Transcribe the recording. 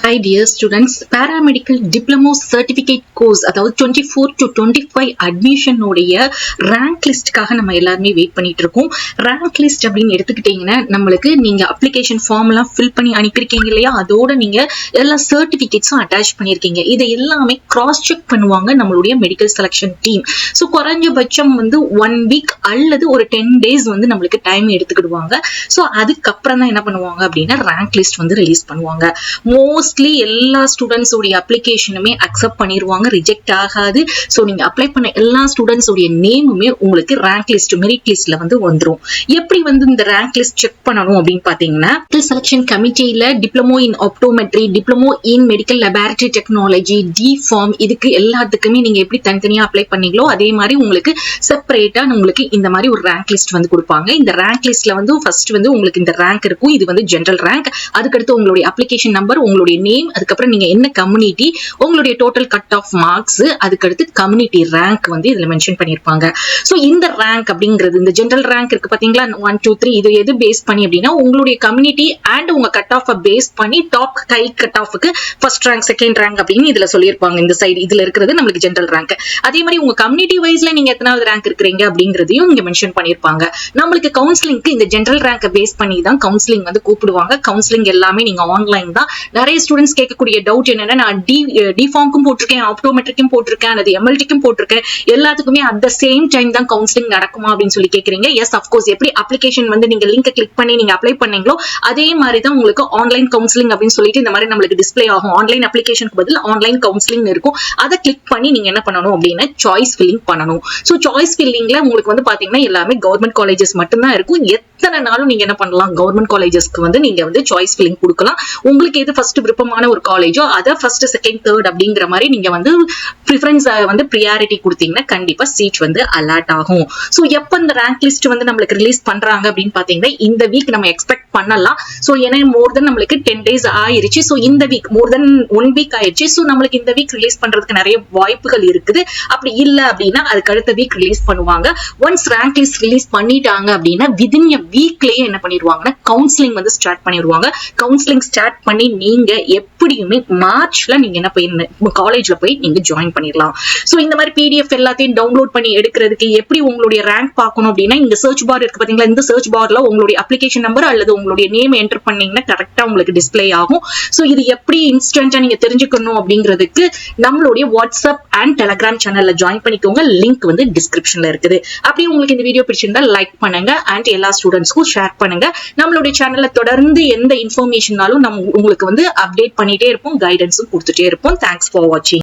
Hi dear students, paramedical diploma certificate course அதாவது 24 to 25 admission உடைய rank listக்காக நம்ம எல்லாருமே வெயிட் பண்ணிட்டு இருக்கோம். rank list அப்படின்னு எடுத்துக்கிட்டீங்கன்னா நம்மளுக்கு நீங்க அப்ளிகேஷன் ஃபார்ம் எல்லாம் ஃபில் பண்ணி அனுப்பியிருக்கீங்க இல்லையா, அதோட நீங்க எல்லா சர்டிபிகேட்ஸும் அட்டாச் பண்ணியிருக்கீங்க. இதை எல்லாமே கிராஸ் செக் பண்ணுவாங்க நம்மளுடைய மெடிக்கல் செலக்ஷன் டீம். ஸோ குறைஞ்சபட்சம் 1 வீக் அல்லது ஒரு 10 days நம்மளுக்கு டைம் எடுத்துக்கிடுவாங்க. ஸோ அதுக்கப்புறம் தான் என்ன பண்ணுவாங்க அப்படின்னா ரேங்க் லிஸ்ட் ரிலீஸ் பண்ணுவாங்க. மோஸ்ட்லி எல்லா ஸ்டூடெண்ட்ஸ் உடைய அப்ளிகேஷனுமே அக்செப்ட் பண்ணிடுவாங்க, ரிஜெக்ட் ஆகாது. ஸோ நீங்க அப்ளை பண்ண எல்லா ஸ்டூடெண்ட்ஸ் உடைய நேமுமே உங்களுக்கு ரேங்க் லிஸ்ட் மெரிட் லிஸ்ட்ல வந்துரும். எப்படி இந்த ரேங்க் லிஸ்ட் செக் பண்ணணும் அப்படின்னு பாத்தீங்கன்னா, செலக்ஷன் கமிட்டியில diploma in optometry, diploma in medical laboratory technology, D pharm, இதுக்கு எல்லாத்துக்குமே நீங்க எப்படி தனித்தனியா அப்ளை பண்ணீங்களோ அதே மாதிரி உங்களுக்கு செப்பரேட்டா உங்களுக்கு இந்த மாதிரி ஒரு ரேங்க் லிஸ்ட் கொடுப்பாங்க. இந்த ரேங்க் லிஸ்ட்ல ஃபர்ஸ்ட் உங்களுக்கு இந்த ரேங்க் இருக்கும். இது ஜெனரல் ரேங்க். அதுக்கடுத்து உங்களுடைய அப்ளிகேஷன் நம்பர், உங்களுடைய நேம், அதுக்கப்புறம் நீங்க என்ன கம்யூனிட்டி, உங்களுடைய டோட்டல் கட் ஆஃப் மார்க்ஸ், அதுக்கடுத்து கம்யூனிட்டி ரேங்க் இதுல மென்ஷன் பண்ணிருப்பாங்க. சோ இந்த ரேங்க் அப்படிங்கிறது, இந்த ஜெனரல் ரேங்க் இருக்கு பாத்தீங்களா, 1 2 3, இது எது பேஸ் பண்ணி அப்படின்னா உங்களுடைய கம்யூனிட்டி அண்ட் உங்க கட் ஆஃப் பேஸ் பண்ணி டாப் ஹை கட் ஆஃப்க்கு ஃபர்ஸ்ட் ரேங்க், செகண்ட் ரேங்க் அப்படின்னு இதுல சொல்லியிருப்பாங்க. இந்த சைடு இதுல இருக்கிறது நம்மளுக்கு ஜெனரல் ரேங்க். அதே மாதிரி உங்க கம்யூனிட்டி வைஸ்ல நீங்க எத்தனாவது ரேங்க் இருக்கிறீங்க அப்படிங்கறதையும் இங்க மென்ஷன் பண்ணிருப்பாங்க. நம்மளுக்கு கவுன்சிலிங்க்கு இந்த ஜெனரல் ரேங்க் பேஸ் பண்ணி தான் கவுன்சிலிங் கூப்பிடுவாங்க. கவுன்சிலிங் எல்லாமே நீங்க ஆன்லைன் தான். நிறைய ஸ்டூடெண்ட்ஸ் கேட்கக்கூடிய டவுட் என்னன்னா, நான் டி ஃபார்முக்கும் போட்டிருக்கேன், ஆப்டோமெட்ரிக்கும் போட்டிருக்கேன், அல்லது எம்எல்டிக்கும் போட்டிருக்கேன், எல்லாத்துக்குமே அட் த சேம் டைம் தான் கவுன்சிலிங் நடக்குமா அப்படின்னு சொல்லி கேக்குறீங்க. Yes, of course. எப்படி அப்ளிகேஷன் நீங்க லிங்க் கிளிக் பண்ணி நீங்க அப்ளை பண்ணீங்களோ அதே மாதிரி தான் உங்களுக்கு ஆன்லைன் கவுன்சிலிங் அப்படின்னு சொல்லிட்டு இந்த மாதிரி நம்மளுக்கு டிஸ்பிளே ஆகும். ஆன்லைன் அப்ளிகேஷனுக்கு பதில் ஆன்லைன் கவுன்சிலிங் இருக்கும். அதை கிளிக் பண்ணி நீங்க என்ன பண்ணணும் அப்படின்னா சாய்ஸ் ஃபில்லிங் பண்ணணும். சோ சாய்ஸ் ஃபில்லிங்ல உங்களுக்கு பாத்தீங்கன்னா எல்லாமே கவர்மெண்ட் காலேஜஸ் மட்டும்தான் இருக்கும். எத்தனை நாளும் நீங்க என்ன பண்ணலாம், கவர்மெண்ட் காலேஜஸ்க்கு நீங்க சாய்ஸ் ஃபில்லிங் கொடுக்கலாம். உங்களுக்கு எது ஃபர்ஸ்ட் விருப்பமான ஒரு காலேஜோ அதை ஃபர்ஸ்ட், செகண்ட், தேர்ட் அப்படிங்கிற மாதிரி நீங்க ப்ரிஃபரன்ஸ் ப்ரியாரிட்டி கொடுத்தீங்கன்னா கண்டிப்பா சீட் அலாட் ஆகும். சோ எப்ப இந்த ரேங்க் லிஸ்ட் நம்மளுக்கு ரிலீஸ் பண்றாங்க அப்படின்னு பாத்தீங்கன்னா இந்த வீக் நம்ம எக்ஸ்பெக்ட் பண்ணலாம். சோ ஏன்னா மோர் தென் நம்மளுக்கு 10 days ஆயிருச்சு. சோ இந்த வீக் மோர் தென் 1 week ஆயிருச்சு. சோ நம்மளுக்கு இந்த வீக் ரிலீஸ் பண்றதுக்கு நிறைய வாய்ப்புகள் இருக்குது. அப்படி இல்ல அப்படின்னா அதுக்கு அடுத்த வீக் ரிலீஸ் பண்ணுவாங்க. ஒன்ஸ் ரேங்க் லிஸ்ட் ரிலீஸ் பண்ணிட்டாங்க அப்படின்னா விதின் எ வீக்லயே என்ன பண்ணிடுவாங்கன்னா கவுன்சிலிங் ஸ்டார்ட் பண்ணிடுவாங்க. கவுன்சிலிங் ஸ்டார்ட் பண்ணி நீங்க எப்படியுமே மார்ச்ல நீங்க என்ன காலேஜ்ல போய் நீங்க ஜாயின் பண்ணிடலாம். சோ இந்த மாதிரி பிடிஎஃப் எல்லாத்தையும் டவுன்லோட் பண்ணி எடுக்கிறதுக்கு எப்படி உங்களுடைய ரேங்க் பார்க்கணும் அப்படின்னா, இந்த சர்ச் பார் இருக்கு பாத்தீங்களா, இந்த சர்ச் பார்ல உங்களுடைய அப்ளிகேஷன் நம்பர் அல்லது உங்களுடைய நேம் என்டர் பண்ணீங்கன்னா கரெக்டா உங்களுக்கு டிஸ்பிளே ஆகும். சோ இது எப்படி இன்ஸ்டன்டா நீங்க தெரிஞ்சுக்கணும் அப்படிங்கிறதுக்கு நம்மளுடைய வாட்ஸ்அப் அண்ட் டெலிகிராம் சேனல்ல ஜாயின் பண்ணிக்கோங்க. லிங்க் டிஸ்கிரிப்ஷன்ல இருக்குது. அப்படி உங்களுக்கு இந்த வீடியோ பிடிச்சிருந்தா லைக் பண்ணுங்க அண்ட் எல்லா ஸ்டூடெண்ட்ஸ்க்கும் ஷேர் பண்ணுங்க. நம்மளுடைய சேனல்ல தொடர்ந்து எந்த இன்ஃபர்மேஷனாலும் நம்ம உங்களுக்கு அப்டேட் பண்ணிட்டே இருப்போம், கைடன்ஸும் கொடுத்துட்டே இருப்போம். தேங்க்ஸ் ஃபார் வாட்சிங்.